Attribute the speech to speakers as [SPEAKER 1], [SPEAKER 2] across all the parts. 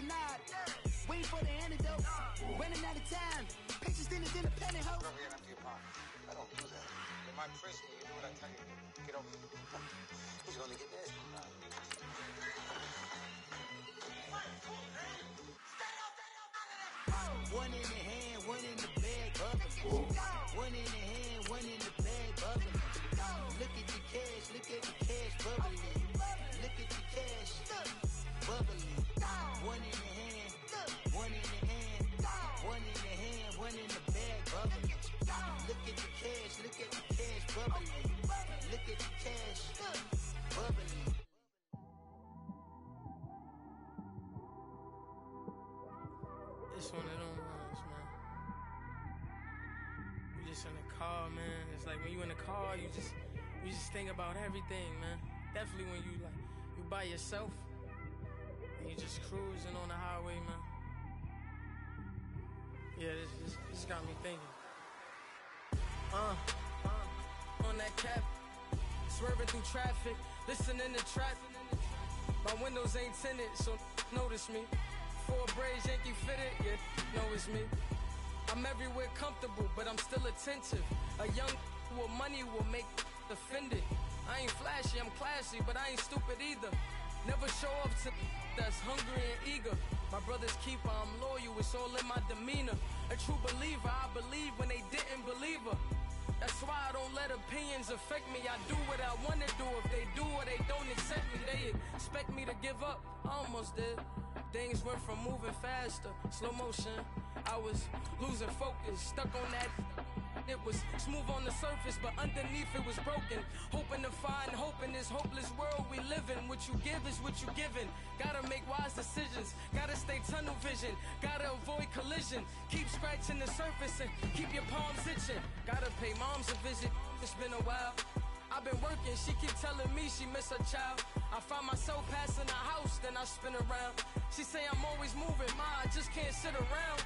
[SPEAKER 1] nod. Waiting for the antidote. Running out of time. Patience in his independent hoe.
[SPEAKER 2] Rub your empty apartment. I don't do that. In my prison, you do what I tell you to. Get over it. He's gonna get this.
[SPEAKER 1] One in the hand, one in the bag, bubbling. One in the hand, one in the bag, bubbling. Look at the cash, bubbling. Look at the cash, bubbling. One in the hand, one in the hand, one in the hand, one in the bag, bubbling. Look at the cash, bubbling. Look at the cash, bubbling.
[SPEAKER 3] It's one of them ones, man. You just in the car, man. It's like when you in the car, you just think about everything, man. Definitely when you by yourself and you just cruising on the highway, man. Yeah, this got me thinking. On that cap, swerving through traffic, listening to trap. My windows ain't tinted, so notice me. Four braids, Yankee fitted, yeah, know it's me. I'm everywhere comfortable, but I'm still attentive. A young with money will make offended. I ain't flashy, I'm classy, but I ain't stupid either. Never show up to that's hungry and eager. My brother's keeper, I'm loyal, it's all in my demeanor. A true believer, I believe when they didn't believe her. That's why I don't let opinions affect me. I do what I wanna do. If they do or they don't accept me, they expect me to give up. I almost did. Things went from moving faster, slow motion. I was losing focus, stuck on that. It was smooth on the surface, but underneath it was broken. Hoping to find hope in this hopeless world we live in. What you give is what you given. Gotta make wise decisions. Gotta stay tunnel vision. Gotta avoid collision. Keep scratching the surface and keep your palms itching. Gotta pay moms a visit. It's been a while. I've been working, she keep telling me she miss her child. I find myself passing the house, then I spin around. She say I'm always moving, ma, I just can't sit around.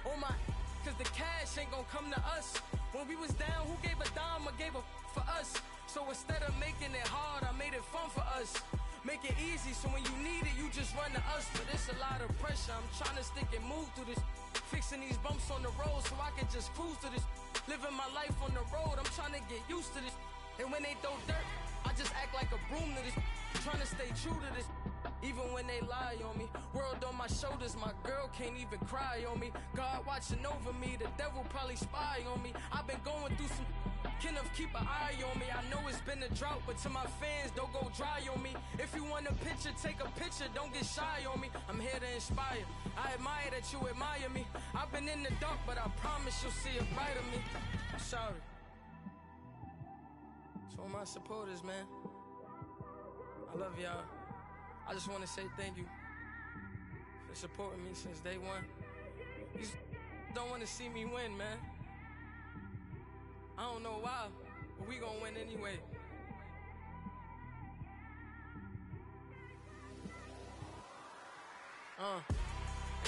[SPEAKER 3] Oh my, cause the cash ain't gon' come to us. When we was down, who gave a dime or gave a for us? So instead of making it hard, I made it fun for us. Make it easy, so when you need it, you just run to us. But it's a lot of pressure, I'm trying to stick and move through this. Fixing these bumps on the road so I can just cruise to this. Living my life on the road, I'm trying to get used to this. And when they throw dirt, I just act like a broom to this. Trying to stay true to this. Even when they lie on me. World on my shoulders, my girl can't even cry on me. God watching over me, the devil probably spy on me. I've been going through some. Kenneth, keep an eye on me. I know it's been a drought, but to my fans, don't go dry on me. If you want a picture, take a picture, don't get shy on me. I'm here to inspire. I admire that you admire me. I've been in the dark, but I promise you'll see a brighter me. I'm sorry. To all my supporters, man, I love y'all. I just want to say thank you for supporting me since day one. You don't want to see me win, man. I don't know why, but we gon' win anyway. I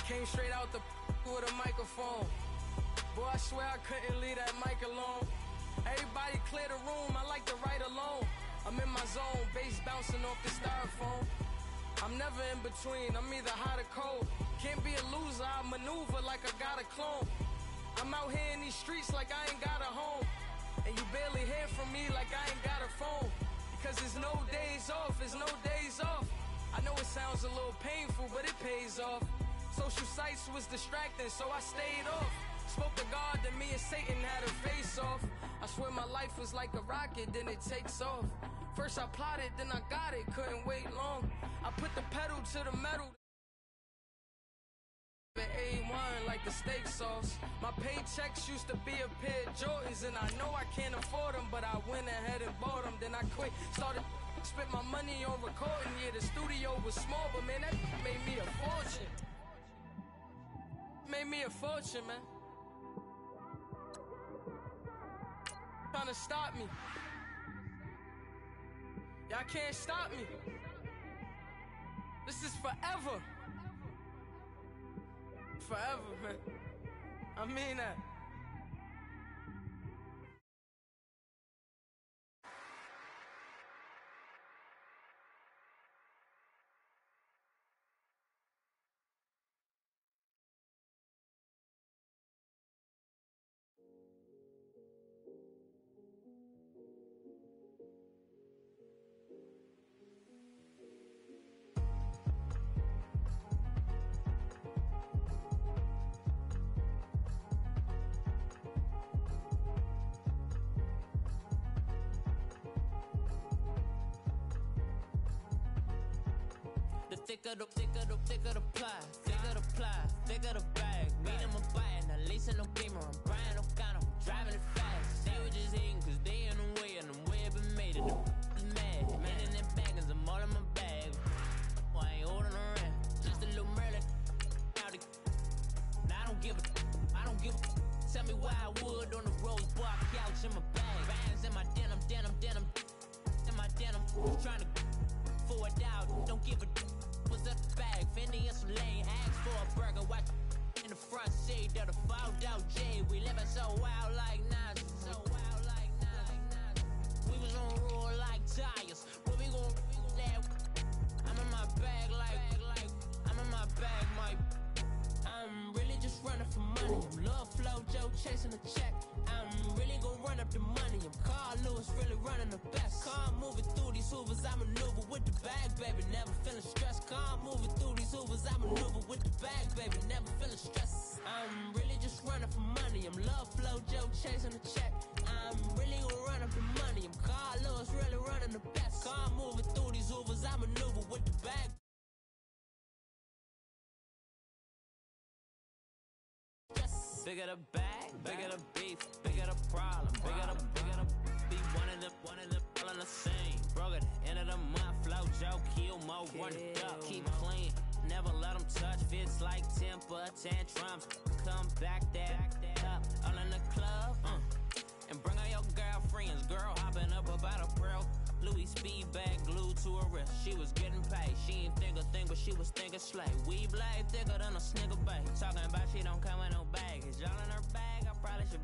[SPEAKER 3] came straight out the with a microphone. Boy, I swear I couldn't leave that mic alone. Everybody clear the room, I like to write alone. I'm in my zone, bass bouncing off the styrofoam. I'm never in between, I'm either hot or cold. Can't be a loser, I maneuver like I got a clone. I'm out here in these streets like I ain't got a home. And you barely hear from me like I ain't got a phone. Because there's no days off, there's no days off. I know it sounds a little painful, but it pays off. Social sites was distracting, so I stayed off. Spoke to God, then me and Satan had a face off. I swear my life was like a rocket, then it takes off. First I plotted, then I got it, couldn't wait long. I put the pedal to the metal. A1 like the steak sauce. My paychecks used to be a pair of Jordans, and I know I can't afford them, but I went ahead and bought them. Then I quit, started spent my money on recording. Yeah, the studio was small, but man, that made me a fortune. Made me a fortune, man. Trying to stop me. Y'all can't stop me. This is forever. Forever, man. I mean that.
[SPEAKER 4] thicker the pie, thicker the bag. Meet him a bite, at least in no beamer. I'm Brian O'Connor, driving it fast. They were just hating cause they in the way, and the way I've been made it. The is mad, man in them baggins, I'm all in my bag. I ain't holding around, just a little Merlin. Now I don't give a. Tell me why I would on the rose bar couch in my bag. Bands in my denim. In my denim, trying to forward out. Don't give a. Was up the bag, Fendi and some lane. Ask for a burger, watch in the front seat of the fouled out J. We living so wild like Nas. We was on roll like tires. Where we gon' let? I'm in my bag like. I'm in my bag, Mike. I'm really just running for money. I'm Love Flow Joe chasing a check. I'm really gon' run up the money. I'm Carl Lewis really running the best. Car moving through these Hoovers, I maneuver with the bag, baby. Never feeling stressed. Car moving through these Hoovers, I maneuver with the bag, baby. Never feeling stressed. I'm really just running for money. I'm Love Flow Joe chasing a check. I'm really gon' run up the money. I'm Carl Lewis really running the best. Car moving through these Hoovers, I maneuver with the bag. Bigger the bag, bigger the beef, bigger the problem, bigger the beef. One of them all in the same. Broke at the end of the month, flow Joe, kill mo, run it up, keep clean. Never let them touch, fits like temper tantrums. Come back that up, all in the club, and bring all your girlfriends. Girl hopping up about a pearl. Louis speed bag glued to her wrist. She was getting paid. She ain't think a thing, but she was thinking slay. We blade thicker than a snicker bag. Talking about she don't come with no baggage. Y'all in her bag, I probably should.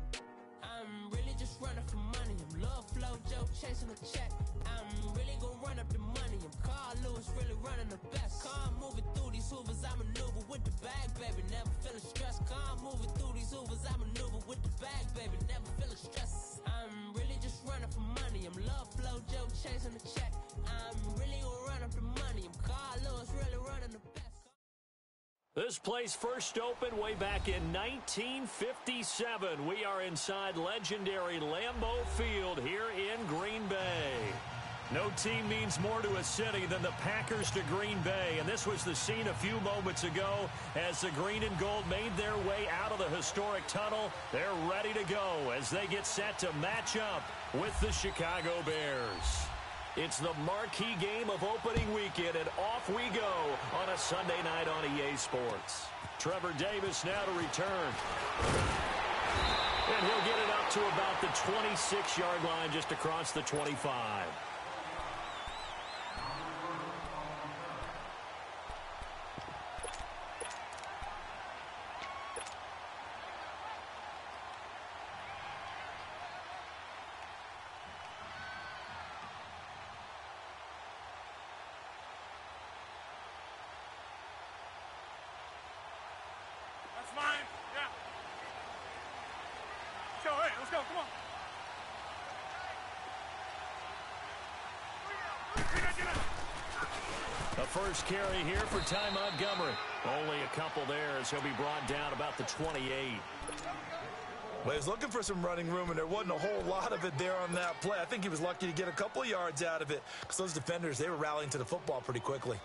[SPEAKER 4] I'm really just running for money. I'm Love Flow Joe chasing a check. I'm really gon' run up the money. I'm Carl Lewis really running the best. Car moving through these Hoovers, I maneuver with the bag, baby. Never feeling stressed. Car moving through these Hoovers, I maneuver with the bag, baby. Never feeling stressed. I'm really just running for money. I'm Love Flow Joe chasing the check. I'm really gon' run up the money. I'm Carl Lewis really running the best.
[SPEAKER 5] This place first opened way back in 1957. We are inside legendary Lambeau Field here in Green Bay. No team means more to a city than the Packers to Green Bay, and this was the scene a few moments ago as the green and gold made their way out of the historic tunnel. They're ready to go as they get set to match up with the Chicago Bears. It's the marquee game of opening weekend, and off we go on a Sunday night on EA Sports. Trevor Davis now to return. And he'll get it up to about the 26-yard line just across the 25.
[SPEAKER 6] That's mine. Yeah. So, hey, let's go. Come on.
[SPEAKER 5] The first carry here for Ty Montgomery. Only a couple there as he'll be brought down about the 28.
[SPEAKER 7] Well, he was looking for some running room, and there wasn't a whole lot of it there on that play. I think he was lucky to get a couple of yards out of it because those defenders, they were rallying to the football pretty quickly.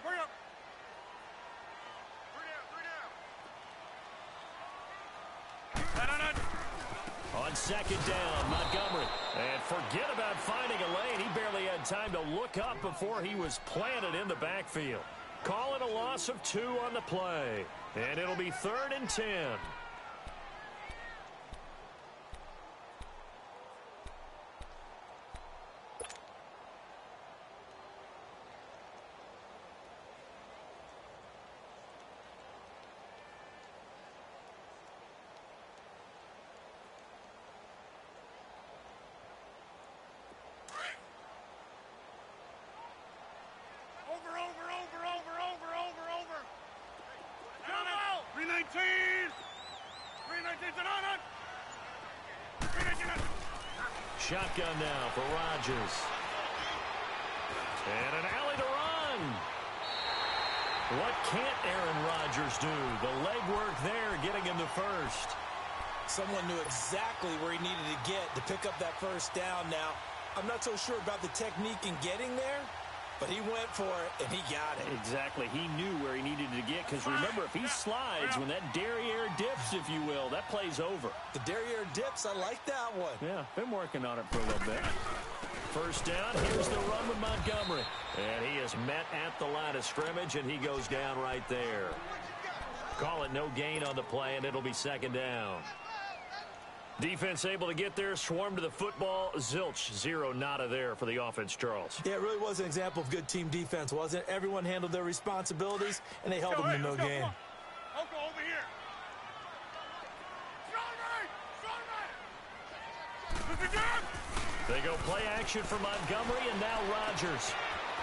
[SPEAKER 6] Hurry up.
[SPEAKER 5] On second down, Montgomery. And forget about finding a lane. He barely had time to look up before he was planted in the backfield. Call it a loss of 2 on the play. And it'll be 3rd and 10.
[SPEAKER 6] Over. 319. 319.
[SPEAKER 5] Shotgun now for Rodgers. And an alley to run. What can't Aaron Rodgers do? The legwork there getting him the first.
[SPEAKER 7] Someone knew exactly where he needed to get to pick up that first down. Now, I'm not so sure about the technique in getting there, but he went for it, and he got it.
[SPEAKER 5] Exactly. He knew where he needed to get, because remember, if he slides, when that derriere dips, if you will, that play's over.
[SPEAKER 7] The derriere dips, I like that one.
[SPEAKER 5] Yeah, been working on it for a little bit. First down, here's the run with Montgomery. And he is met at the line of scrimmage, and he goes down right there. Call it no gain on the play, and it'll be second down. Defense able to get there, swarm to the football. Zilch, zero, nada there for the offense, Charles.
[SPEAKER 7] Yeah, it really was an example of good team defense, wasn't it? Everyone handled their responsibilities, and they held them to no gain.
[SPEAKER 6] I'll go over here.
[SPEAKER 5] They go play action for Montgomery, and now Rodgers.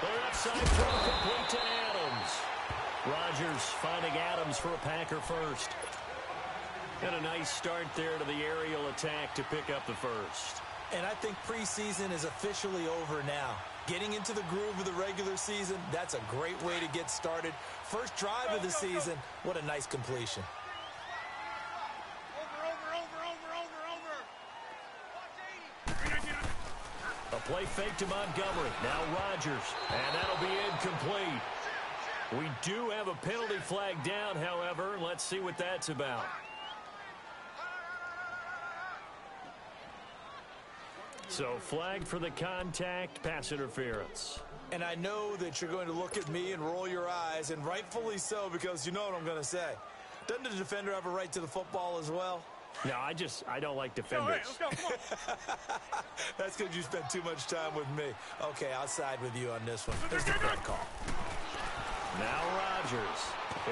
[SPEAKER 5] The left side throw complete to Adams. Rodgers finding Adams for a Packer first. And a nice start there to the aerial attack to pick up the first.
[SPEAKER 7] And I think preseason is officially over now. Getting into the groove of the regular season, that's a great way to get started. First drive of the season, what a nice completion.
[SPEAKER 5] A play fake to Montgomery. Now Rodgers. And that'll be incomplete. We do have a penalty flag down, however. Let's see what that's about. So flag for the contact, pass interference.
[SPEAKER 7] And I know that you're going to look at me and roll your eyes, and rightfully so, because you know what I'm going to say. Doesn't the defender have a right to the football as well?
[SPEAKER 5] No, I don't like defenders.
[SPEAKER 6] Let's go, come on.
[SPEAKER 7] That's because you spent too much time with me. Okay, I'll side with you on this one. Here's the correct call.
[SPEAKER 5] Now Rodgers.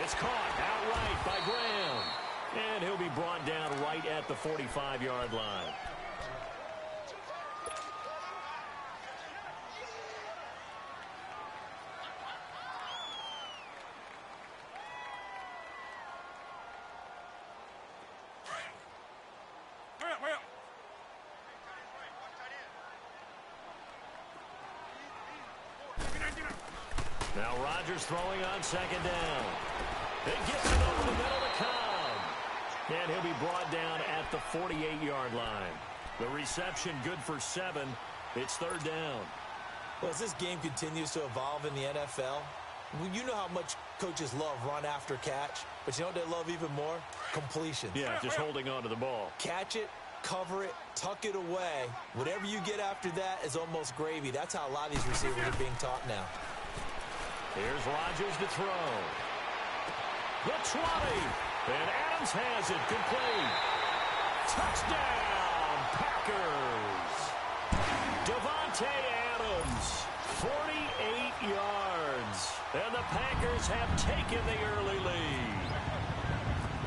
[SPEAKER 5] It's caught outright by Graham. And he'll be brought down right at the 45-yard line. Now Rodgers throwing on second down. It gets it over the middle to Cobb. And he'll be brought down at the 48-yard line. The reception good for 7. It's third down.
[SPEAKER 7] Well, as this game continues to evolve in the NFL, you know how much coaches love run after catch, but you know what they love even more? Completions.
[SPEAKER 5] Yeah, just holding on to the ball.
[SPEAKER 7] Catch it, cover it, tuck it away. Whatever you get after that is almost gravy. That's how a lot of these receivers are being taught now.
[SPEAKER 5] Here's Rodgers to throw. The 20. And Adams has it complete. Touchdown, Packers. Davante Adams, 48 yards. And the Packers have taken the early lead.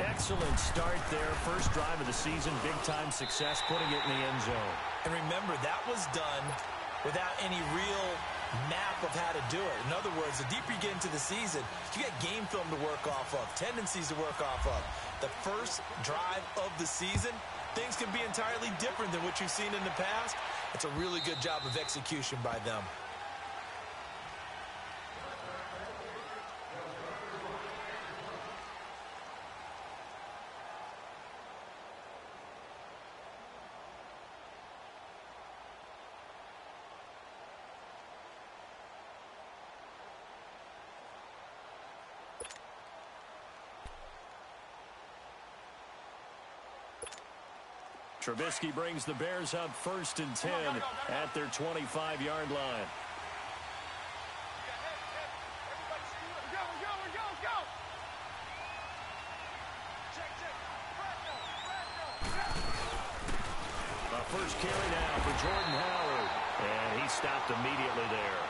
[SPEAKER 5] Excellent start there. First drive of the season. Big-time success, putting it in the end zone.
[SPEAKER 7] And remember, that was done without any real map of how to do it. In other words, the deeper you get into the season, you get game film to work off of, tendencies to work off of. The first drive of the season, things can be entirely different than what you've seen in the past. It's a really good job of execution by them.
[SPEAKER 5] Trubisky brings the Bears up 1st and 10 at their 25-yard line. First carry now for Jordan Howard. And he stopped immediately there.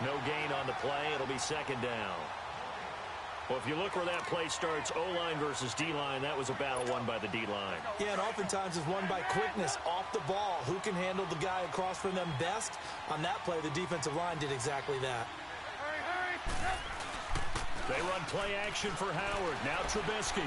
[SPEAKER 5] No gain on the play. It'll be second down. Well, if you look where that play starts, O-line versus D-line, that was a battle won by the D-line.
[SPEAKER 7] Yeah, and oftentimes it's won by quickness off the ball. Who can handle the guy across from them best? On that play, the defensive line did exactly that.
[SPEAKER 5] They run play action for Howard. Now Trubisky.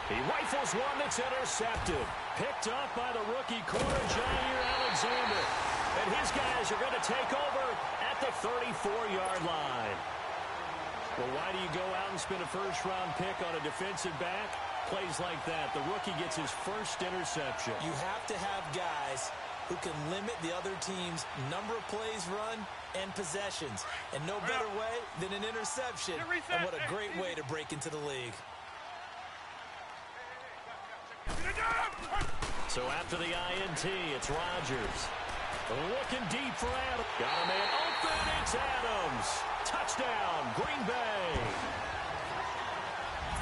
[SPEAKER 5] He rifles one that's intercepted. Picked up by the rookie corner, Jair Alexander. And his guys are going to take over at 34-yard line. Well, why do you go out and spend a first-round pick on a defensive back? Plays like that. The rookie gets his first interception.
[SPEAKER 7] You have to have guys who can limit the other team's number of plays run and possessions. And no better way than an interception. And what a great way to break into the league.
[SPEAKER 5] So after the INT, it's Rodgers. Looking deep for Adams. Got a man open. It's Adams. Touchdown, Green Bay.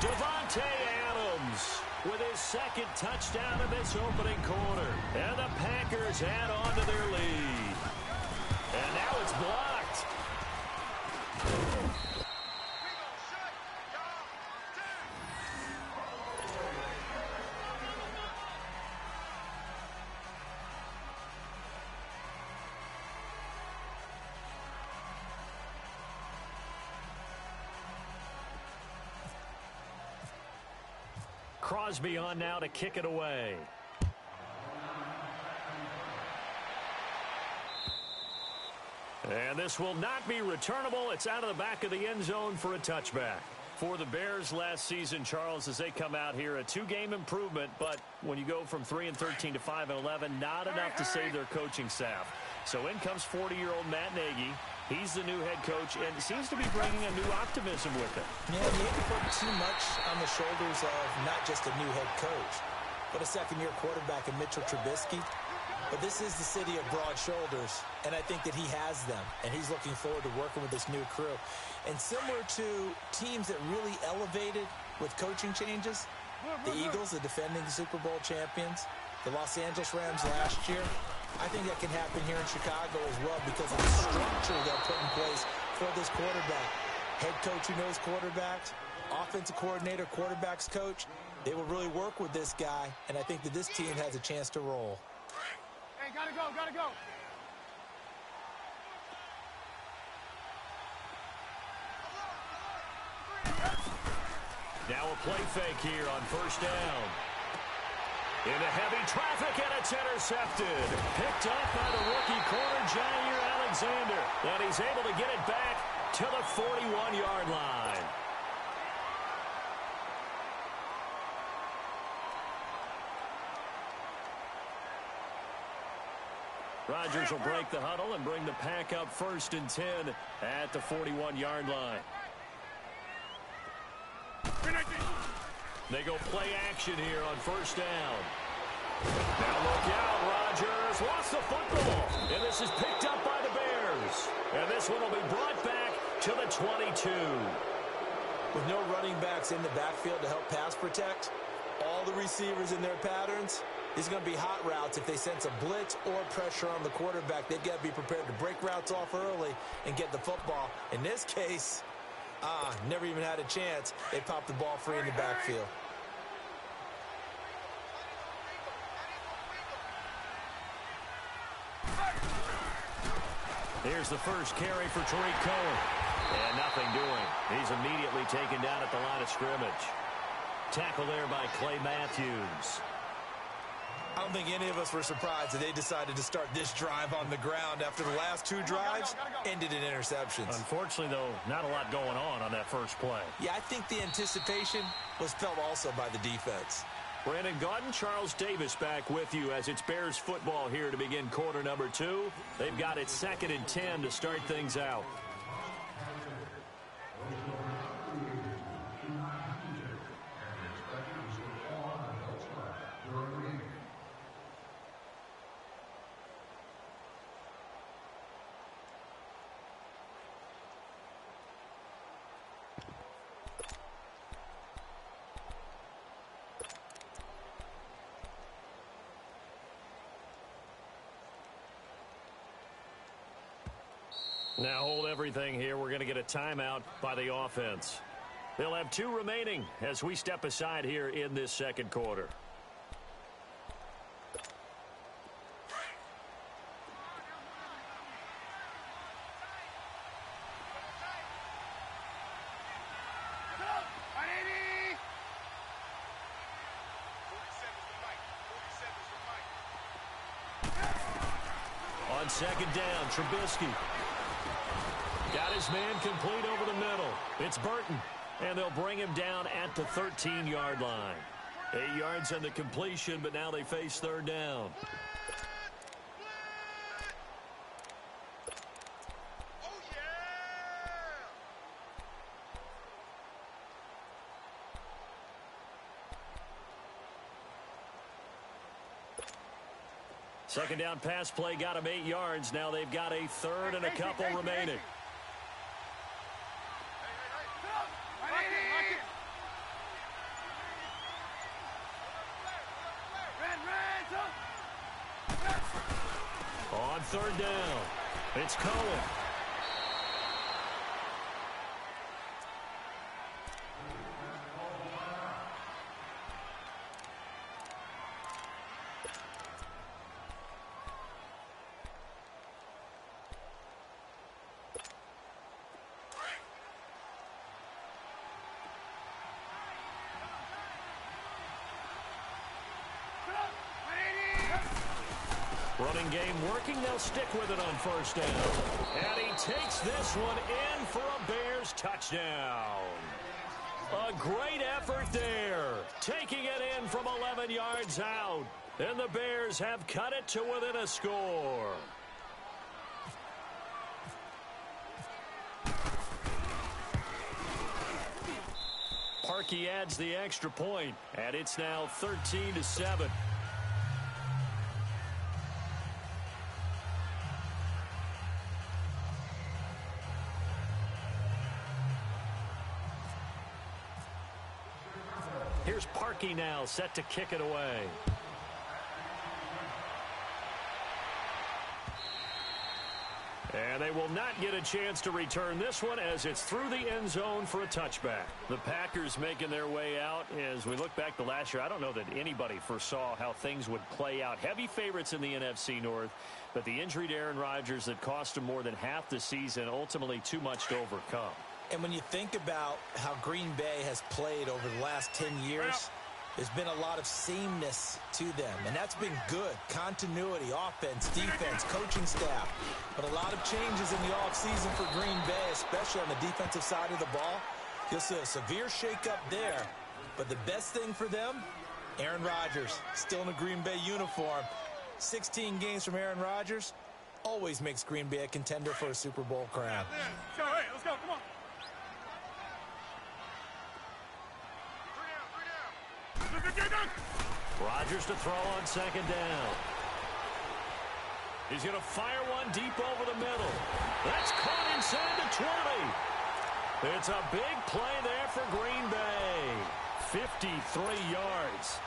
[SPEAKER 5] Davante Adams with his second touchdown in this opening quarter. And the Packers add on to their lead. And now it's blocked. Crosby on now to kick it away. And this will not be returnable. It's out of the back of the end zone for a touchback. For the Bears last season, Charles, as they come out here, a 2-game improvement, but when you go from 3-13 to 5-11, not enough to save their coaching staff. So in comes 40-year-old Matt Nagy. He's the new head coach and seems to be bringing a new optimism with him.
[SPEAKER 7] Yeah, you hate to put too much on the shoulders of not just a new head coach, but a second-year quarterback in Mitchell Trubisky. But this is the city of broad shoulders, and I think that he has them, and he's looking forward to working with this new crew. And similar to teams that really elevated with coaching changes, the Eagles, the defending Super Bowl champions, the Los Angeles Rams last year, I think that can happen here in Chicago as well because of the structure they'll put in place for this quarterback. Head coach who knows quarterbacks, offensive coordinator, quarterbacks coach, they will really work with this guy, and I think that this team has a chance to roll.
[SPEAKER 6] Hey, gotta go, gotta go.
[SPEAKER 5] Now a play fake here on first down. Into heavy traffic, and it's intercepted. Picked up by the rookie corner, Jair Alexander. And he's able to get it back to the 41-yard line. Rodgers will break the huddle and bring the pack up 1st and 10 at the 41-yard line. They go play action here on first down. Now look out, Rodgers lost the football. And this is picked up by the Bears. And this one will be brought back to the 22.
[SPEAKER 7] With no running backs in the backfield to help pass protect, all the receivers in their patterns, these are going to be hot routes. If they sense a blitz or pressure on the quarterback, they've got to be prepared to break routes off early and get the football. In this case, never even had a chance. They popped the ball free in the backfield.
[SPEAKER 5] Here's the first carry for Tariq Cohen. And nothing doing. He's immediately taken down at the line of scrimmage. Tackle there by Clay Matthews.
[SPEAKER 7] I don't think any of us were surprised that they decided to start this drive on the ground after the last 2 drives ended in interceptions.
[SPEAKER 5] Unfortunately, though, not a lot going on that first play.
[SPEAKER 7] Yeah, I think the anticipation was felt also by the defense.
[SPEAKER 5] Brandon Gaudin, Charles Davis back with you as it's Bears football here to begin quarter number 2. They've got it 2nd and 10 to start things out. Now hold everything here. We're going to get a timeout by the offense. They'll have 2 remaining as we step aside here in this second quarter. On second down, Trubisky. his man complete over the middle. It's Burton, and they'll bring him down at the 13-yard line. 8 yards on the completion, but now they face third down. Second down pass play got him 8 yards. Now they've got a third and a couple remaining. On third down, it's Cohen. Running game working. They'll stick with it on first down. And he takes this one in for a Bears touchdown. A great effort there. Taking it in from 11 yards out. And the Bears have cut it to within a score. Parkey adds the extra point, and it's now 13-7. Here's Parkey now, set to kick it away. And they will not get a chance to return this one as it's through the end zone for a touchback. The Packers making their way out. As we look back to last year, I don't know that anybody foresaw how things would play out. Heavy favorites in the NFC North, but the injury to Aaron Rodgers that cost him more than half the season, ultimately too much to overcome.
[SPEAKER 7] And when you think about how Green Bay has played over the last 10 years, there's been a lot of sameness to them, and that's been good. Continuity, offense, defense, coaching staff. But a lot of changes in the offseason for Green Bay, especially on the defensive side of the ball. You'll see a severe shakeup there. But the best thing for them, Aaron Rodgers, still in a Green Bay uniform. 16 games from Aaron Rodgers always makes Green Bay a contender for a Super Bowl crown.
[SPEAKER 6] Let's go, hey, let's go, come on.
[SPEAKER 5] Rodgers to throw on second down. He's going to fire one deep over the middle. That's caught inside the 20. It's a big play there for Green Bay. 53 yards.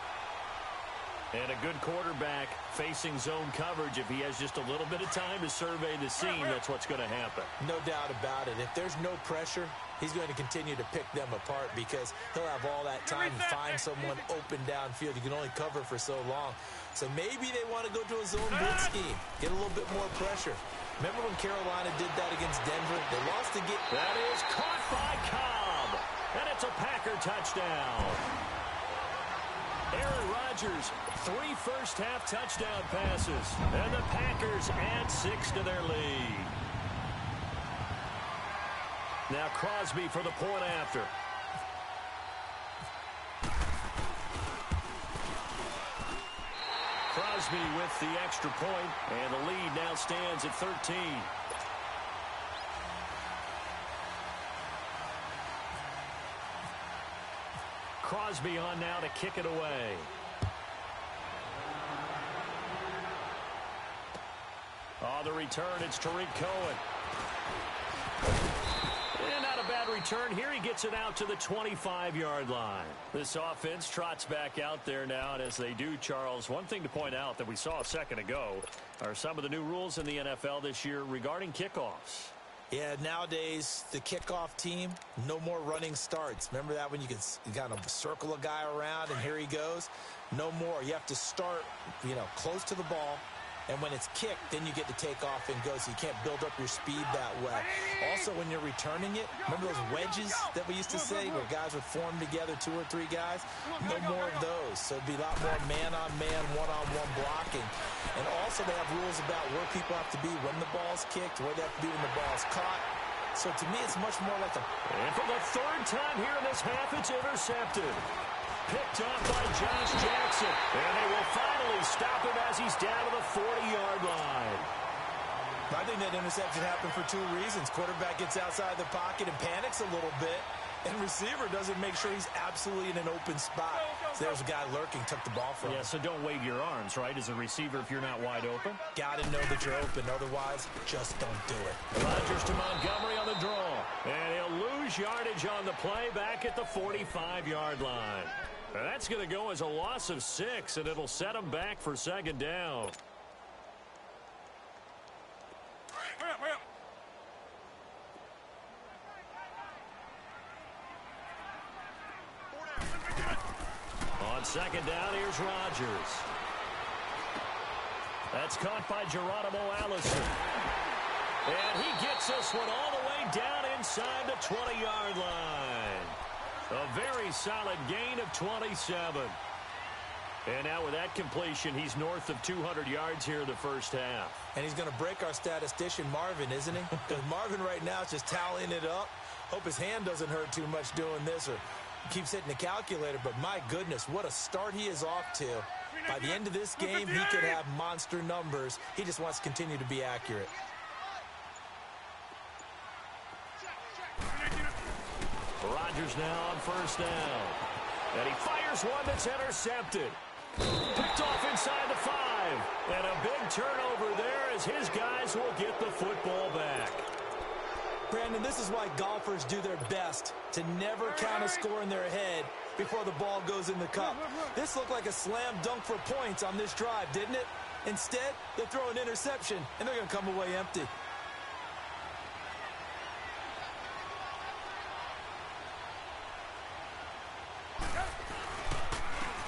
[SPEAKER 5] And a good quarterback facing zone coverage. If he has just a little bit of time to survey the scene, that's what's going to happen.
[SPEAKER 7] No doubt about it. If there's no pressure, he's going to continue to pick them apart because he'll have all that time to find someone open downfield. You can only cover for so long. So maybe they want to go to a zone blitz scheme, get a little bit more pressure. Remember when Carolina did that against Denver? They lost to get...
[SPEAKER 5] That is caught by Cobb. And it's a Packer touchdown. Aaron Rodgers, 3 first-half touchdown passes. And the Packers add 6 to their lead. Now Crosby for the point after. Crosby with the extra point, and the lead now stands at 13. Crosby on now to kick it away. On the return, it's Tariq Cohen. And not a bad return. Here he gets it out to the 25-yard line. This offense trots back out there now, and as they do, Charles, one thing to point out that we saw a second ago are some of the new rules in the NFL this year regarding kickoffs.
[SPEAKER 7] Yeah, nowadays, the kickoff team, no more running starts. Remember that when you kind of circle a guy around and here he goes? No more. You have to start, close to the ball. And when it's kicked, then you get to take off and go, so you can't build up your speed that way. Also, when you're returning it, remember those wedges that we used to say where guys would form together, 2 or 3 guys? No more of those. So it'd be a lot more man-on-man, one-on-one blocking. And also they have rules about where people have to be when the ball's kicked, where they have to be when the ball's caught. So to me, it's much more like a...
[SPEAKER 5] And for the third time here in this half, it's intercepted. Picked up by Josh Jackson. And they will finally stop him as he's down to the 40-yard line.
[SPEAKER 7] I think that interception happened for two reasons. Quarterback gets outside the pocket and panics a little bit, and receiver doesn't make sure he's absolutely in an open spot. So there's a guy lurking, took the ball from him.
[SPEAKER 5] Yeah, so don't wave your arms, right, as a receiver if you're not wide open.
[SPEAKER 7] Got to know that you're open. Otherwise, just don't do it.
[SPEAKER 5] Rodgers to Montgomery on the draw. And he'll lose yardage on the play back at the 45-yard line. And that's going to go as a loss of 6, and it'll set him back for second down. On second down, here's Rodgers. That's caught by Geronimo Allison. And he gets this one all the way down inside the 20-yard line. A very solid gain of 27. And now with that completion, he's north of 200 yards here in the first half.
[SPEAKER 7] And he's going to break our statistician, Marvin, isn't he? Because Marvin right now is just tallying it up. Hope his hand doesn't hurt too much doing this, or keeps hitting the calculator. But my goodness, what a start he is off to. By the end of this game, he could have monster numbers. He just wants to continue to be accurate.
[SPEAKER 5] Rodgers now on first down. And he fires one that's intercepted. Picked off inside the 5. And a big turnover there as his guys will get the football back.
[SPEAKER 7] Brandon, this is why golfers do their best to never count a score in their head before the ball goes in the cup. This looked like a slam dunk for points on this drive, didn't it? Instead, they throw an interception, and they're going to come away empty.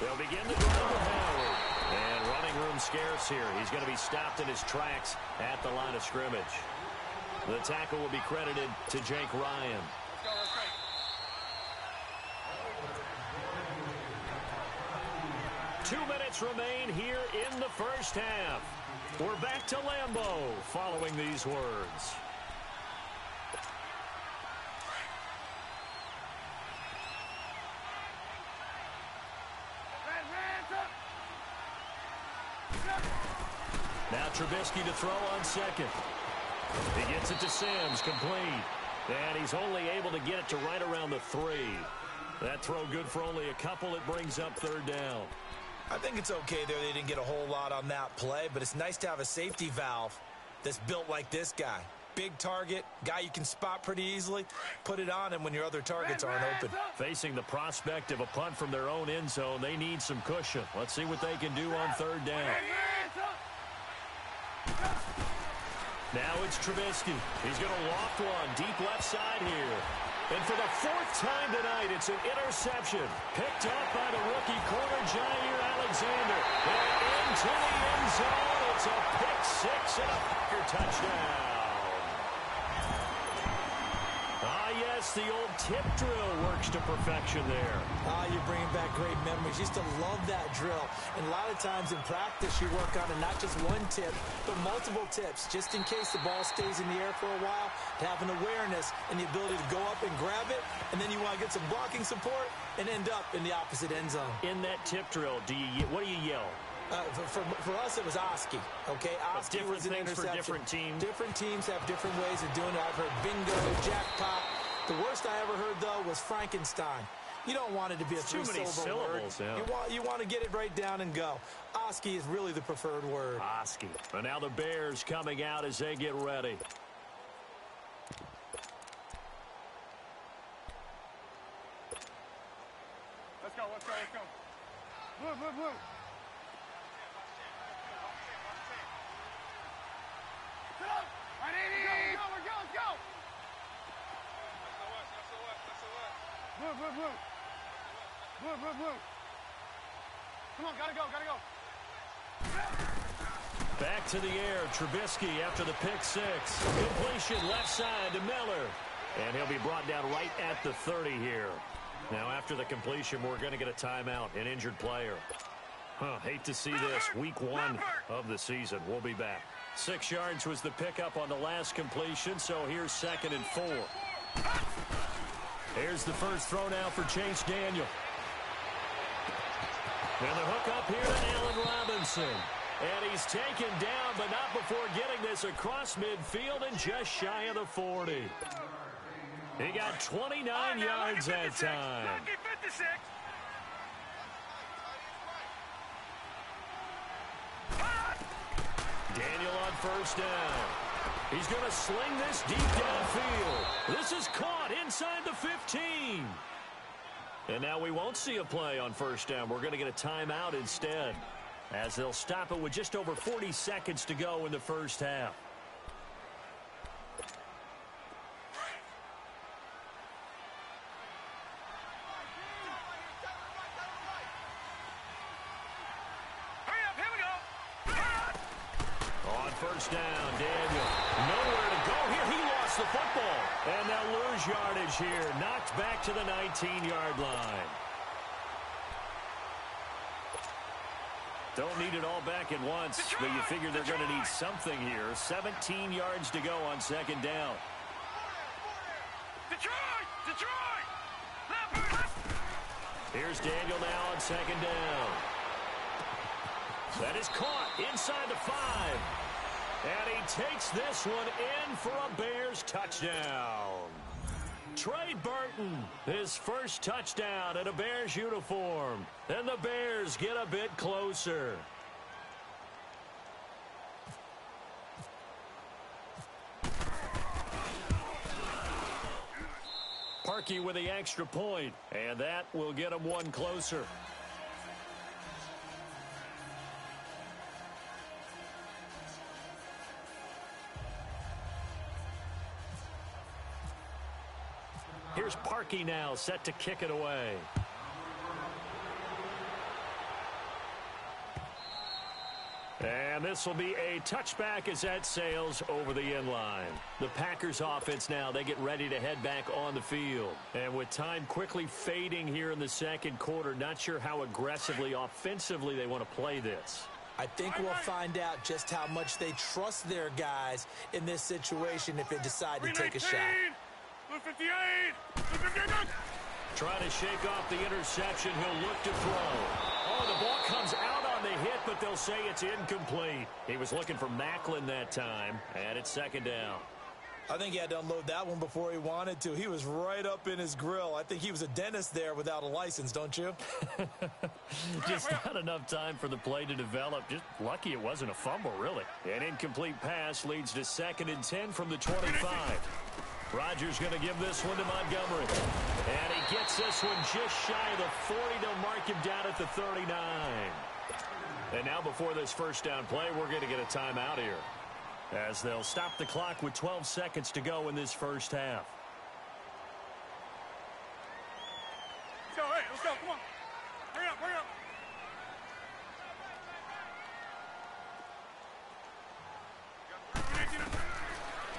[SPEAKER 5] They'll begin the drive with Howard. And running room scarce here. He's going to be stopped in his tracks at the line of scrimmage. The tackle will be credited to Jake Ryan. 2 minutes remain here in the first half. We're back to Lambeau following these words. Now Trubisky to throw on second. He gets it to Sims, complete. And he's only able to get it to right around the 3. That throw good for only a couple. It brings up third down.
[SPEAKER 7] I think it's okay there. They didn't get a whole lot on that play, but it's nice to have a safety valve that's built like this guy. Big target, guy you can spot pretty easily. Put it on him when your other targets aren't open.
[SPEAKER 5] Facing the prospect of a punt from their own end zone, they need some cushion. Let's see what they can do on third down. Now it's Trubisky. He's going to loft one deep left side here. And for the 4th time tonight, it's an interception. Picked up by the rookie corner, Jair Alexander. And into the end zone. It's a pick 6 and a Packer touchdown. Yes, the old tip drill works to perfection there.
[SPEAKER 7] You're bringing back great memories. Used to love that drill. And a lot of times in practice, you work on it, not just one tip, but multiple tips, just in case the ball stays in the air for a while, to have an awareness and the ability to go up and grab it, and then you want to get some blocking support and end up in the opposite end zone.
[SPEAKER 5] In that tip drill, what do you yell?
[SPEAKER 7] For us, it was Oski. Okay, Oski was an interception.
[SPEAKER 5] For different teams.
[SPEAKER 7] Different teams have different ways of doing it. I've heard bingo, jackpot. The worst I ever heard, though, was Frankenstein. You don't want it to be a three-syllable word. Yeah. You want to get it right down and go. Oski is really the preferred word.
[SPEAKER 5] Oski. And now the Bears coming out as they get ready.
[SPEAKER 6] Let's go. Blue. Blue. Come on, gotta go.
[SPEAKER 5] Back to the air, Trubisky after the pick 6. Completion left side to Miller. And he'll be brought down right at the 30 here. Now after the completion, we're going to get a timeout, an injured player. Hate to see this. Week 1 of the season. We'll be back. 6 yards was the pickup on the last completion, so here's 2nd and 4. Here's the first throw now for Chase Daniel. And the hook up here to Allen Robinson. And he's taken down, but not before getting this across midfield and just shy of the 40. He got 29 yards that time. Daniel on first down. He's going to sling this deep downfield. This is caught inside the 15. And now we won't see a play on first down. We're going to get a timeout instead, as they'll stop it with just over 40 seconds to go in the first half. On first down, Daniel. Nowhere to go here. He lost the football. And they'll lose yardage here. Knocked back to the 19-yard line. Don't need it all back at once, but you figure they're going to need something here. 17 yards to go on second down. Here's Daniel now on second down. That is caught inside the 5. And he takes this one in for a Bears touchdown. Trey Burton, his first touchdown in a Bears uniform. And the Bears get a bit closer. Parkey with the extra point, and that will get him one closer. Here's Parkey now, set to kick it away. And this will be a touchback as that sails over the end line. The Packers offense now, they get ready to head back on the field. And with time quickly fading here in the second quarter, not sure how aggressively, offensively they want to play this.
[SPEAKER 7] I think we'll find out just how much they trust their guys in this situation if they decide to take a shot.
[SPEAKER 6] 58!
[SPEAKER 5] Trying to shake off the interception. He'll look to throw. Oh, the ball comes out on the hit, but they'll say it's incomplete. He was looking for Macklin that time, and it's second down.
[SPEAKER 7] I think he had to unload that one before he wanted to. He was right up in his grill. I think he was a dentist there without a license, don't you?
[SPEAKER 5] Just not enough time for the play to develop. Just lucky it wasn't a fumble, really. An incomplete pass leads to 2nd and 10 from the 25. Rodgers going to give this one to Montgomery. And he gets this one just shy of the 40. They'll mark him down at the 39. And now before this first down play, we're going to get a timeout here, as they'll stop the clock with 12 seconds to go in this first half.
[SPEAKER 6] Let's go, hey, let's go, come on. Hurry up, hurry up.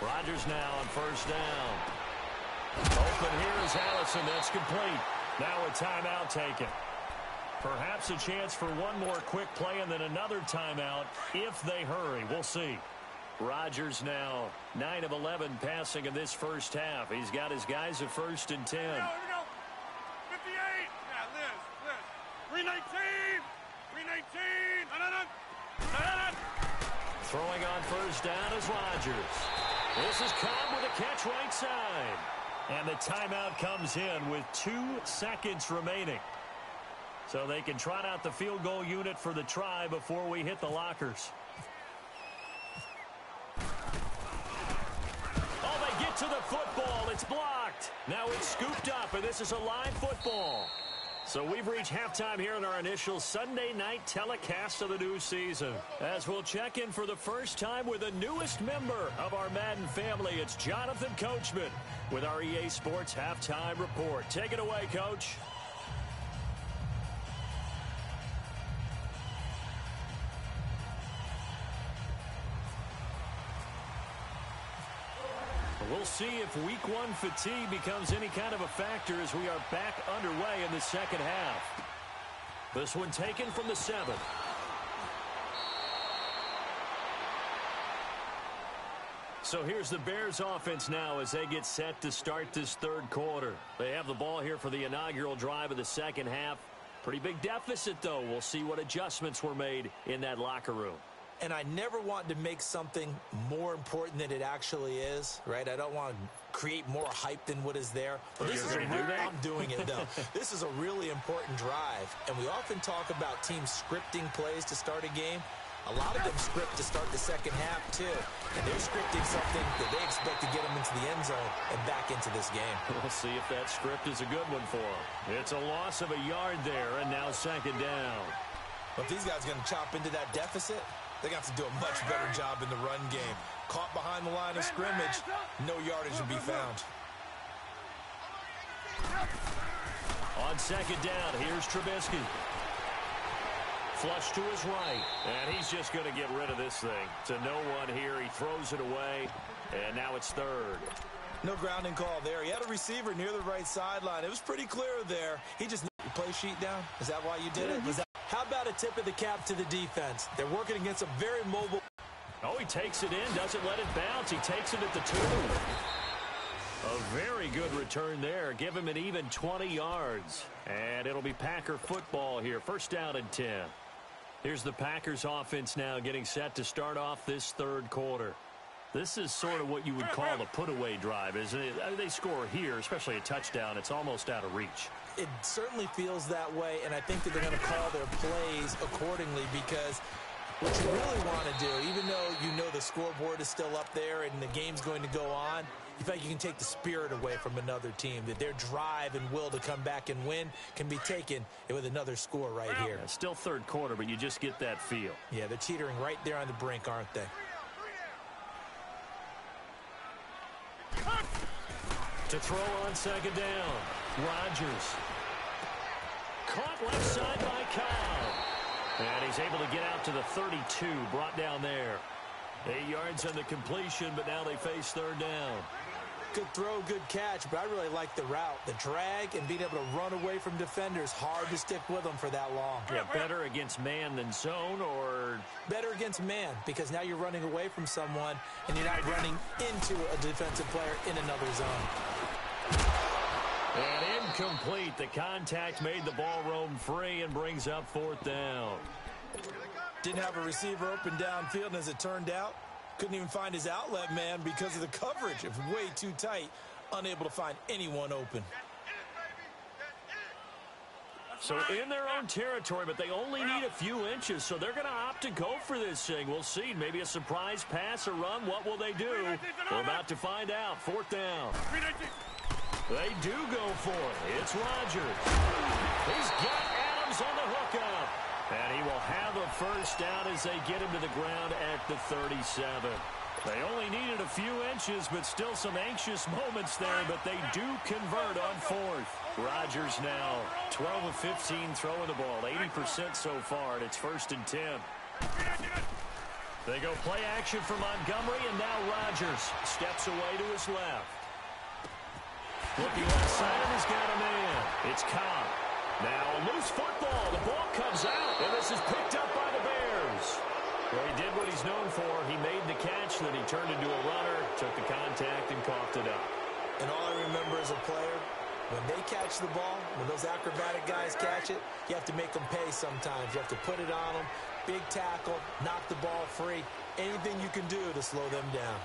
[SPEAKER 5] Rodgers now on first down. Open here is Allison. That's complete. Now a timeout taken. Perhaps a chance for one more quick play and then another timeout if they hurry. We'll see. Rodgers now 9 of 11 passing in this first half. He's got his guys at 1st and 10.
[SPEAKER 6] Here we go. 58. Yeah, Liz. 319. 319. No.
[SPEAKER 5] Throwing on first down is Rodgers. This is Cobb with a catch right side. And the timeout comes in with 2 seconds remaining. So they can trot out the field goal unit for the try before we hit the lockers. Oh, they get to the football. It's blocked. Now it's scooped up, and this is a live football. So we've reached halftime here in our initial Sunday night telecast of the new season, as we'll check in for the first time with the newest member of our Madden family. It's Jonathan Coachman with our EA Sports Halftime Report. Take it away, Coach. We'll see if week 1 fatigue becomes any kind of a factor as we are back underway in the second half. This one taken from the 7. So here's the Bears offense now as they get set to start this third quarter. They have the ball here for the inaugural drive of the second half. Pretty big deficit, though. We'll see what adjustments were made in that locker room.
[SPEAKER 7] And I never want to make something more important than it actually is, right? I don't want to create more hype than what is there. But I'm doing it, though. This is a really important drive. And we often talk about teams scripting plays to start a game. A lot of them script to start the second half, too. And they're scripting something that they expect to get them into the end zone and back into this game.
[SPEAKER 5] We'll see if that script is a good one for them. It's a loss of a yard there, and now second down.
[SPEAKER 7] But if these guys are going to chop into that deficit, they're going to have to do a much better job in the run game. Caught behind the line of scrimmage, no yardage will be found.
[SPEAKER 5] On second down, here's Trubisky. Flush to his right, and he's just going to get rid of this thing. To no one here, he throws it away, and now it's third.
[SPEAKER 7] No grounding call there. He had a receiver near the right sideline. It was pretty clear there. He just needed the play sheet down. Is that why you did it? How about a tip of the cap to the defense? They're working against a very mobile.
[SPEAKER 5] Oh, he takes it in, doesn't let it bounce. He takes it at the 2. A very good return there. Give him an even 20 yards. And it'll be Packer football here. First down and 10. Here's the Packers offense now getting set to start off this third quarter. This is sort of what you would call a put-away drive, isn't it? They score here, especially a touchdown. It's almost out of reach.
[SPEAKER 7] It certainly feels that way, and I think that they're going to call their plays accordingly because what you really want to do, even though you know the scoreboard is still up there and the game's going to go on, you feel like you can take the spirit away from another team, that their drive and will to come back and win can be taken with another score right here.
[SPEAKER 5] Yeah, still third quarter, but you just get that feel.
[SPEAKER 7] Yeah, they're teetering right there on the brink, aren't they?
[SPEAKER 5] To throw on second down, Rodgers. Caught left side by Cobb. And he's able to get out to the 32, brought down there. 8 yards on the completion, but now they face third down.
[SPEAKER 7] Good throw, good catch, but I really like the route. The drag and being able to run away from defenders, hard to stick with them for that long.
[SPEAKER 5] Yeah, better against man than zone, or?
[SPEAKER 7] Better against man, because now you're running away from someone and you're not running into a defensive player in another zone.
[SPEAKER 5] And incomplete. The contact made the ball roam free and brings up fourth down.
[SPEAKER 7] Didn't have a receiver open downfield, and as it turned out, couldn't even find his outlet man because of the coverage. It was way too tight, unable to find anyone open.
[SPEAKER 5] So in their own territory, but they only need a few inches, so they're going to opt to go for this thing. We'll see. Maybe a surprise pass or run. What will they do? We're about to find out. Fourth down. They do go for it. It's Rodgers. He's got Adams on the hookup. And he will have a first down as they get him to the ground at the 37. They only needed a few inches, but still some anxious moments there, but they do convert on fourth. Rodgers now 12 of 15 throwing the ball, 80% so far, and it's first and 10. They go play action for Montgomery, and now Rodgers steps away to his left. Looking left side, he's got a man. It's Cobb. Now a loose football. The ball comes out, and this is picked up by the Bears. Well, he did what he's known for. He made the catch, then he turned into a runner, took the contact, and coughed it up.
[SPEAKER 7] And all I remember as a player, when they catch the ball, when those acrobatic guys catch it, you have to make them pay sometimes. You have to put it on them, big tackle, knock the ball free, anything you can do to slow them down.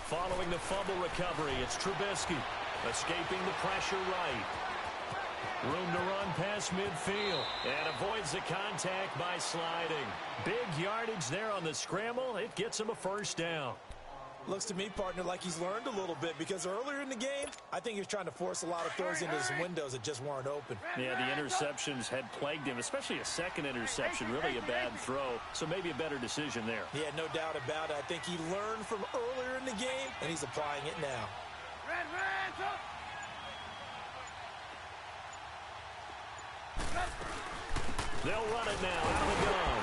[SPEAKER 5] Following the fumble recovery, it's Trubisky escaping the pressure right. Room to run past midfield and avoids the contact by sliding. Big yardage there on the scramble. It gets him a first down.
[SPEAKER 7] Looks to me, partner, like he's learned a little bit because earlier in the game, I think he was trying to force a lot of throws into some windows that just weren't open.
[SPEAKER 5] Yeah, the interceptions had plagued him, especially a second interception, really a bad throw, so maybe a better decision there.
[SPEAKER 7] Yeah, no doubt about it. I think he learned from earlier in the game, and he's applying it now.
[SPEAKER 5] They'll run it now out of the gun.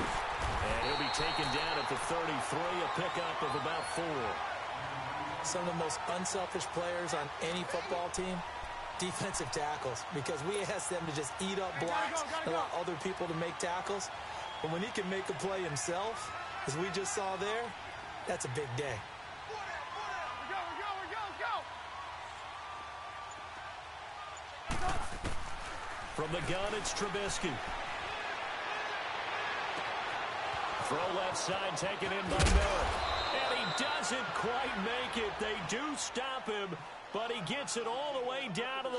[SPEAKER 5] And he'll be taken down at the 33, a pickup of about 4.
[SPEAKER 7] Some of the most unselfish players on any football team defensive tackles, because we ask them to just eat up blocks and allow other people to make tackles. But when he can make a play himself, as we just saw there, that's a big day.
[SPEAKER 5] From the gun, it's Trubisky. Throw left side, taken in by Miller. And he doesn't quite make it. They do stop him, but he gets it all the way down to the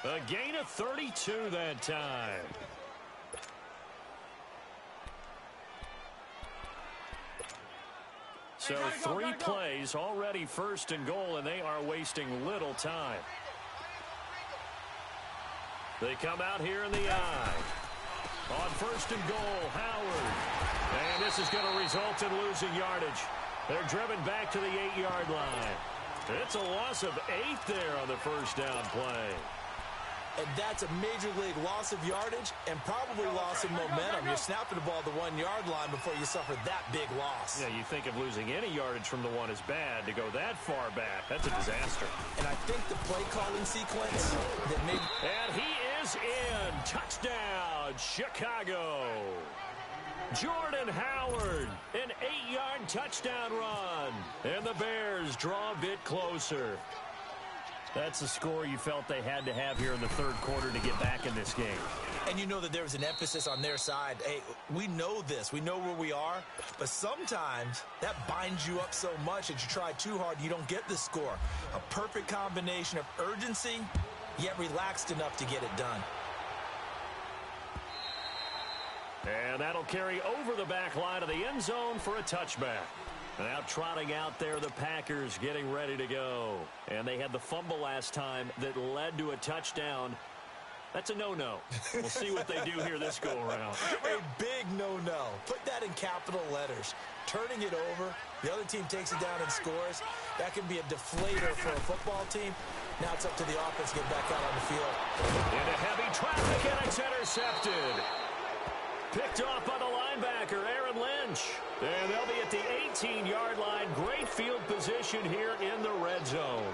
[SPEAKER 5] 1. A gain of 32 that time. So 3 plays, already first and goal, and they are wasting little time. They come out here in the eye. On first and goal, Howard. And this is going to result in losing yardage. They're driven back to the 8-yard line. It's a loss of 8 there on the first down play.
[SPEAKER 7] And that's a major league loss of yardage and probably loss of momentum. You're snapping the ball at the 1-yard line before you suffer that big loss.
[SPEAKER 5] Yeah, you think of losing any yardage from the 1 is bad. To go that far back, that's a disaster.
[SPEAKER 7] And I think the play calling sequence that maybe...
[SPEAKER 5] And he is in. Touchdown, Chicago. Jordan Howard, an 8-yard touchdown run. And the Bears draw a bit closer. That's the score you felt they had to have here in the third quarter to get back in this game.
[SPEAKER 7] And you know that there was an emphasis on their side. Hey, we know this. We know where we are. But sometimes that binds you up so much that you try too hard, you don't get the score. A perfect combination of urgency, yet relaxed enough to get it done.
[SPEAKER 5] And that'll carry over the back line of the end zone for a touchback. Now trotting out there, the Packers getting ready to go. And they had the fumble last time that led to a touchdown. That's a no-no. We'll see what they do here this go-around.
[SPEAKER 7] A big no-no. Put that in capital letters. Turning it over, the other team takes it down and scores. That can be a deflator for a football team. Now it's up to the offense to get back out on the field.
[SPEAKER 5] Into heavy traffic, and it's intercepted. Picked off by the linebacker, Aaron Lynch. And they'll be at the 18-yard line. Great field position here in the red zone.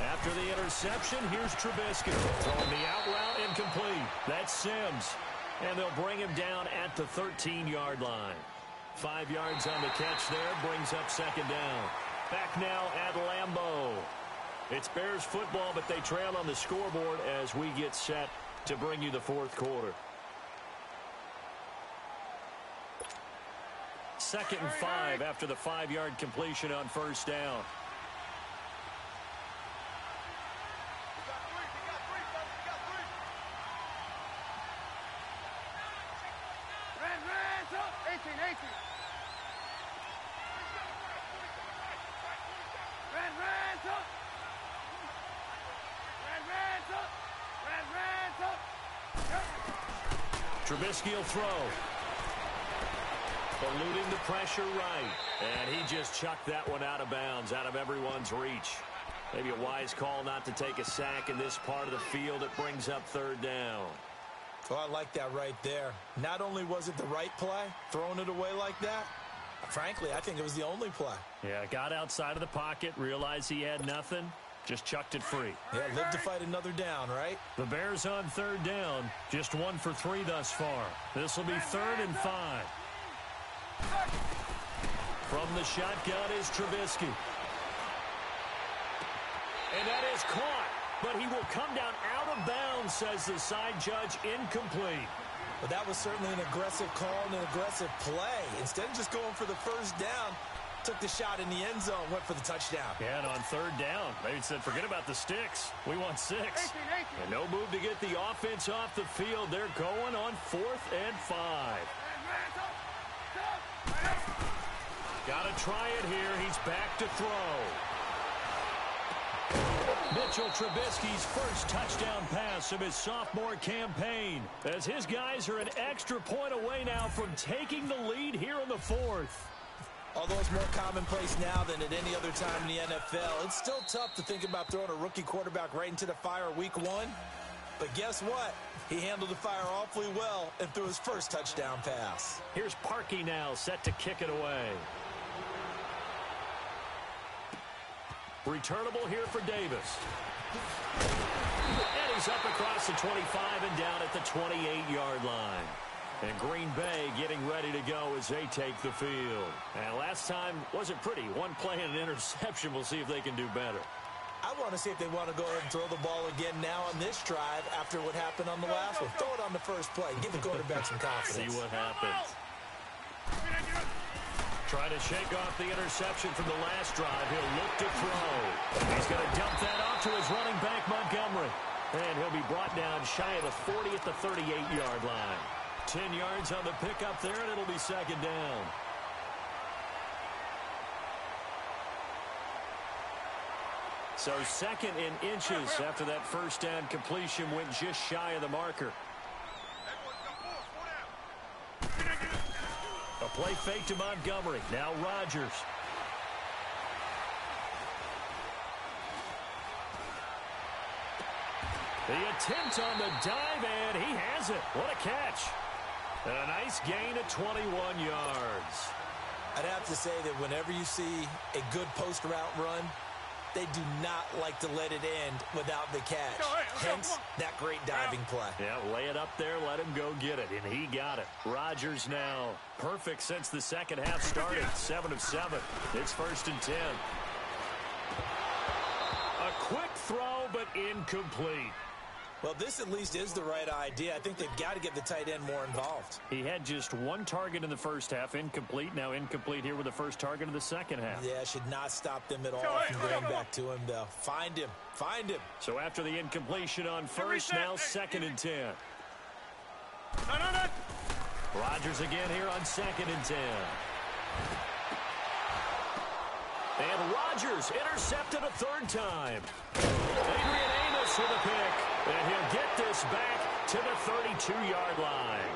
[SPEAKER 5] After the interception, here's Trubisky. Throwing the out route incomplete. That's Sims. And they'll bring him down at the 13-yard line. 5 yards on the catch there. Brings up second down. Back now at Lambeau. It's Bears football, but they trail on the scoreboard as we get set to bring you the fourth quarter. 2nd and 5 after the 5-yard completion on first down. Trubisky will throw. Eluding the pressure right. And he just chucked that one out of bounds, out of everyone's reach. Maybe a wise call not to take a sack in this part of the field. It brings up third down.
[SPEAKER 7] Oh, I like that right there. Not only was it the right play, throwing it away like that, frankly, I think it was the only play.
[SPEAKER 5] Yeah, got outside of the pocket, realized he had nothing, just chucked it free.
[SPEAKER 7] Yeah, live to fight another down, right?
[SPEAKER 5] The Bears on third down, just 1 for 3 thus far. This will be 3rd and 5. From the shotgun is Trubisky. And that is caught, but he will come down out of bounds, says the side judge, incomplete.
[SPEAKER 7] But that was certainly an aggressive call and an aggressive play. Instead of just going for the first down, took the shot in the end zone, went for the touchdown.
[SPEAKER 5] Yeah, and on third down, they said, forget about the sticks. We want 6. And no move to get the offense off the field. They're going on 4th and 5. Got to try it here. He's back to throw. Mitchell Trubisky's first touchdown pass of his sophomore campaign, as his guys are an extra point away now from taking the lead here in the 4th.
[SPEAKER 7] Although it's more commonplace now than at any other time in the NFL, it's still tough to think about throwing a rookie quarterback right into the fire week one. But guess what? He handled the fire awfully well and threw his first touchdown pass.
[SPEAKER 5] Here's Parkey now, set to kick it away. Returnable here for Davis. And he's up across the 25 and down at the 28-yard line. And Green Bay getting ready to go as they take the field. And last time wasn't pretty. One play and an interception. We'll see if they can do better.
[SPEAKER 7] I want to see if they want to go ahead and throw the ball again now on this drive after what happened on the last one. Throw it on the first play. Give the quarterback some confidence.
[SPEAKER 5] See what happens. Trying to shake off the interception from the last drive. He'll look to throw. He's going to dump that off to his running back, Montgomery. And he'll be brought down shy of the 40 at the 38-yard line. 10 yards on the pickup there, and it'll be second down. So second in inches after that first down completion went just shy of the marker. A play fake to Montgomery. Now Rodgers. The attempt on the dive, and he has it. What a catch. And a nice gain of 21 yards.
[SPEAKER 7] I'd have to say that whenever you see a good post route run, they do not like to let it end without the catch. Hence, that great diving play.
[SPEAKER 5] Yeah, lay it up there, let him go get it, and he got it. Rodgers now perfect since the second half started, 7 of 7. It's 1st and 10. A quick throw, but incomplete.
[SPEAKER 7] Well, this at least is the right idea. I think they've got to get the tight end more involved.
[SPEAKER 5] He had just one target in the first half, incomplete. Now incomplete here with the first target of the second half.
[SPEAKER 7] Yeah, should not stop them at all from getting back to him, though. Find him. Find him.
[SPEAKER 5] So after the incompletion on first, now 2nd and 10. Rodgers again here on 2nd and 10. And Rodgers intercepted a third time. Adrian Amos with a pick. And he'll get this back to the 32-yard line.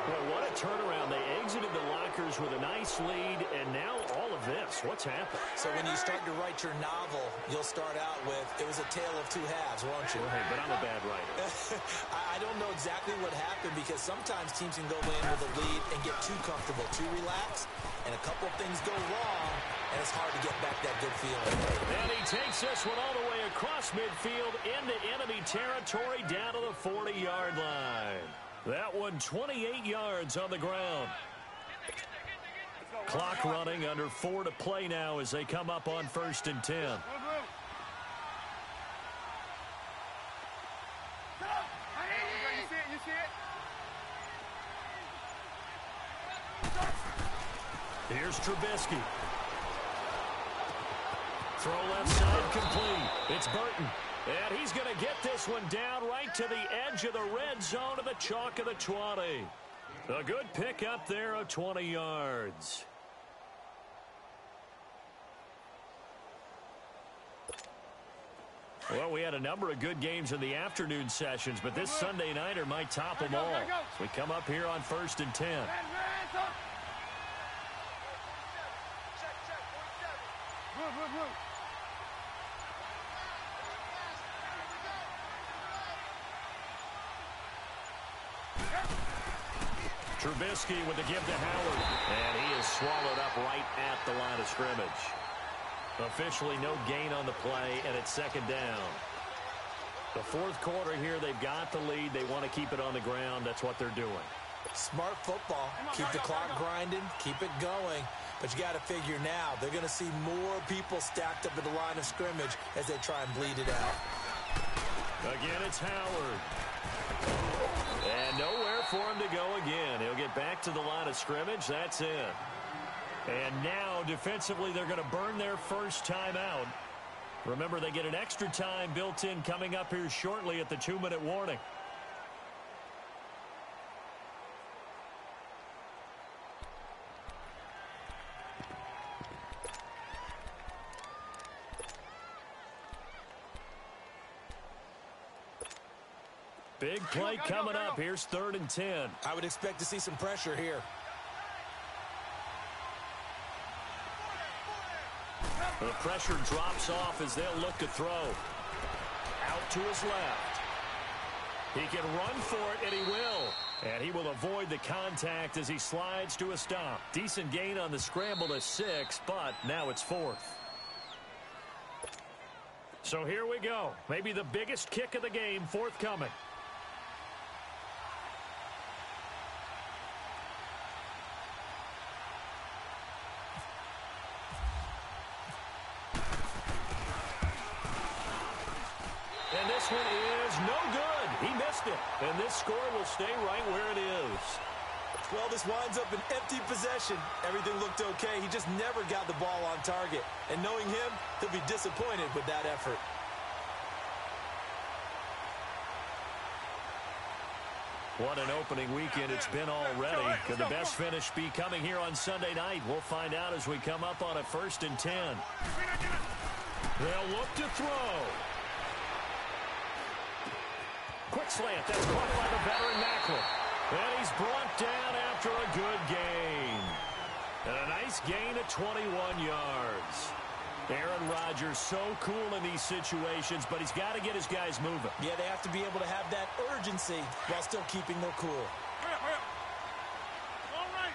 [SPEAKER 5] Well, what a turnaround. They exited the lockers with a nice lead, and now all of this. What's happened?
[SPEAKER 7] So when you start to write your novel, you'll start out with, it was a tale of two halves, won't you?
[SPEAKER 5] Well, hey, but I'm a bad writer.
[SPEAKER 7] I don't know exactly what happened because sometimes teams can go in with a lead and get too comfortable, too relaxed, and a couple of things go wrong, and it's hard to get back that good feeling.
[SPEAKER 5] And he takes this one all the way across midfield into enemy territory down to the 40-yard line. That one 28 yards on the ground. Clock running, under 4 to play now as they come up on 1st and 10. Here's Trubisky. Throw left side complete. It's Burton. And he's going to get this one down right to the edge of the red zone of the chalk of the 20. A good pick up there of 20 yards. Well, we had a number of good games in the afternoon sessions, but this Sunday nighter might top them all. So we come up here on 1st and 10. Trubisky with the give to Howard. And he is swallowed up right at the line of scrimmage. Officially no gain on the play, and it's 2nd down. The 4th quarter here, they've got the lead. They want to keep it on the ground. That's what they're doing.
[SPEAKER 7] Smart football. Keep the clock grinding. Keep it going. But you got to figure now, they're going to see more people stacked up at the line of scrimmage as they try and bleed it out.
[SPEAKER 5] Again, it's Howard. And nowhere for him to go again. He'll get back to the line of scrimmage. That's it. And now, defensively, they're going to burn their first time out. Remember, they get an extra time built in coming up here shortly at the 2-minute warning. Big play coming up. Here's 3rd and 10.
[SPEAKER 7] I would expect to see some pressure here.
[SPEAKER 5] The pressure drops off as they'll look to throw. Out to his left. He can run for it, and he will. And he will avoid the contact as he slides to a stop. Decent gain on the scramble to 6, but now it's 4th. So here we go. Maybe the biggest kick of the game forthcoming. And this one is no good. He missed it. And this score will stay right where it is.
[SPEAKER 7] Well, this winds up an empty possession. Everything looked okay. He just never got the ball on target. And knowing him, he'll be disappointed with that effort.
[SPEAKER 5] What an opening weekend it's been already. Could the best finish be coming here on Sunday night? We'll find out as we come up on a 1st and 10. They'll look to throw. Quick slant. That's caught by the veteran Macklin. And he's brought down after a good gain. And a nice gain of 21 yards. Aaron Rodgers so cool in these situations, but he's got to get his guys moving.
[SPEAKER 7] Yeah, they have to be able to have that urgency while still keeping their cool.
[SPEAKER 6] Hurry up, hurry up. All right.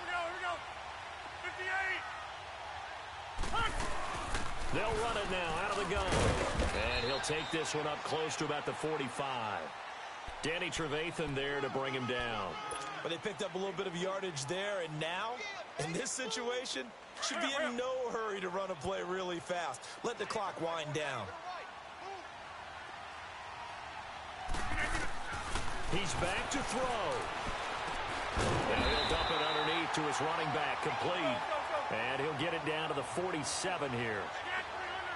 [SPEAKER 6] Here we go. 58. Punch.
[SPEAKER 5] They'll run it now out of the gun. And he'll take this one up close to about the 45. Danny Trevathan there to bring him down.
[SPEAKER 7] But they picked up a little bit of yardage there, and now, in this situation, should be in no hurry to run a play really fast. Let the clock wind down.
[SPEAKER 5] He's back to throw. And he'll dump it underneath to his running back, complete. And he'll get it down to the 47 here.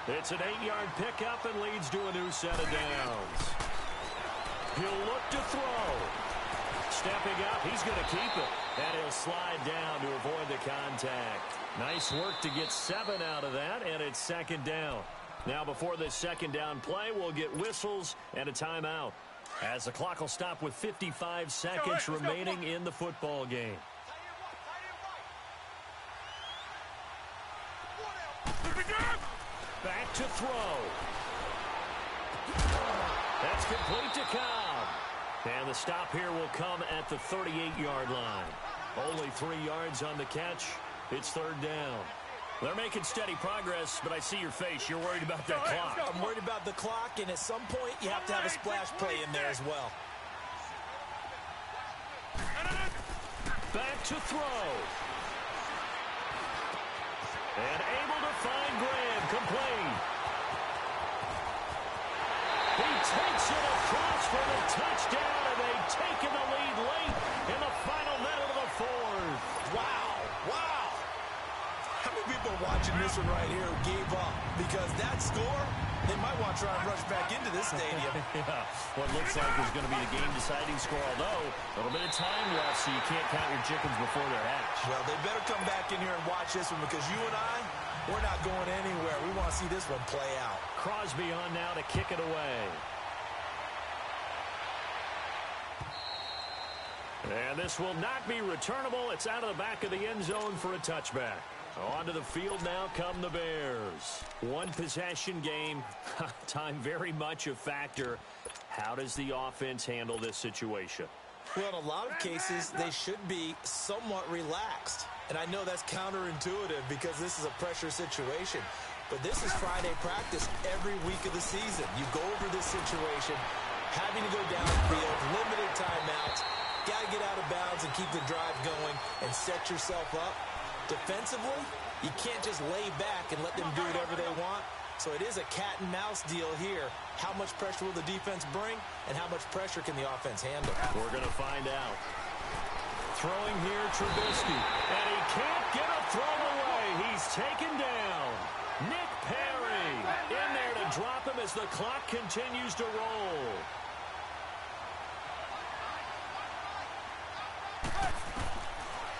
[SPEAKER 5] It's an 8-yard pickup and leads to a new set of downs. He'll look to throw. Stepping up, he's going to keep it. And he'll slide down to avoid the contact. Nice work to get 7 out of that, and it's 2nd down. Now before this 2nd down play, we'll get whistles and a timeout, as the clock will stop with 55 seconds remaining in the football game. Back to throw. That's complete to Cobb. And the stop here will come at the 38-yard line. Only 3 yards on the catch. It's 3rd down. They're making steady progress, but I see your face. You're worried about that clock.
[SPEAKER 7] I'm worried about the clock, and at some point, you have to have a splash play in there as well.
[SPEAKER 5] Back to throw. And able to find Graham, complete. He takes it across for the touchdown, and they've taken the lead late in the final minute of the 4th.
[SPEAKER 7] Wow. How many people are watching this one right here who gave up? Because that score, they might want to try and rush back into this stadium.
[SPEAKER 5] Yeah, what looks like is going to be the game-deciding score, although a little bit of time left, so you can't count your chickens before they're hatched.
[SPEAKER 7] Well, they better come back in here and watch this one, because you and I, we're not going anywhere. We want to see this one play out.
[SPEAKER 5] Crosby on now to kick it away. And this will not be returnable. It's out of the back of the end zone for a touchback. Onto the field now come the Bears. One possession game. Time very much a factor. How does the offense handle this situation?
[SPEAKER 7] Well, in a lot of cases, they should be somewhat relaxed. And I know that's counterintuitive because this is a pressure situation. But this is Friday practice every week of the season. You go over this situation, having to go downfield, limited timeouts, got to get out of bounds and keep the drive going and set yourself up. Defensively, you can't just lay back and let them do whatever they want. So it is a cat and mouse deal here. How much pressure will the defense bring, and how much pressure can the offense handle?
[SPEAKER 5] We're going to find out. Throwing here, Trubisky. And he can't get a throw away. He's taken down. Nick Perry in there to drop him as the clock continues to roll.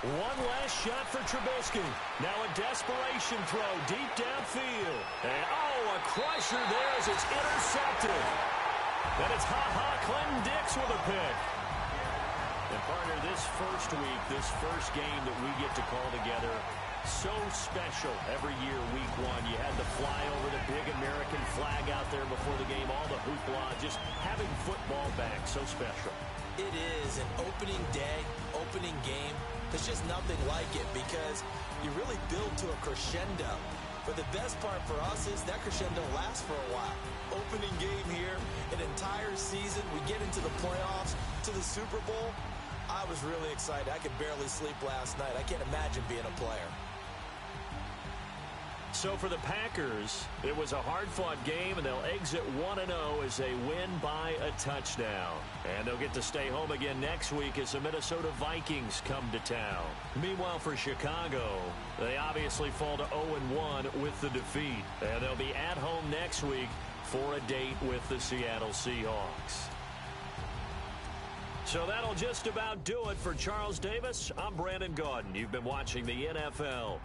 [SPEAKER 5] One last shot for Trubisky. Now a desperation throw deep downfield. And a crusher there as it's intercepted. And it's Clinton Dix with a pick. And partner, this first week, this first game that we get to call together, So special every year, week one. You had to fly over the big American flag out there before the game, all the hoopla, just having football back, so special.
[SPEAKER 7] It is an opening day, opening game. There's just nothing like it because you really build to a crescendo. But the best part for us is that crescendo lasts for a while. Opening game here, an entire season. We get into the playoffs, to the Super Bowl. I was really excited. I could barely sleep last night. I can't imagine being a player.
[SPEAKER 5] So for the Packers, it was a hard-fought game, and they'll exit 1-0 as they win by a touchdown. And they'll get to stay home again next week as the Minnesota Vikings come to town. Meanwhile, for Chicago, they obviously fall to 0-1 with the defeat. And they'll be at home next week for a date with the Seattle Seahawks. So that'll just about do it for Charles Davis. I'm Brandon Gaudin. You've been watching the NFL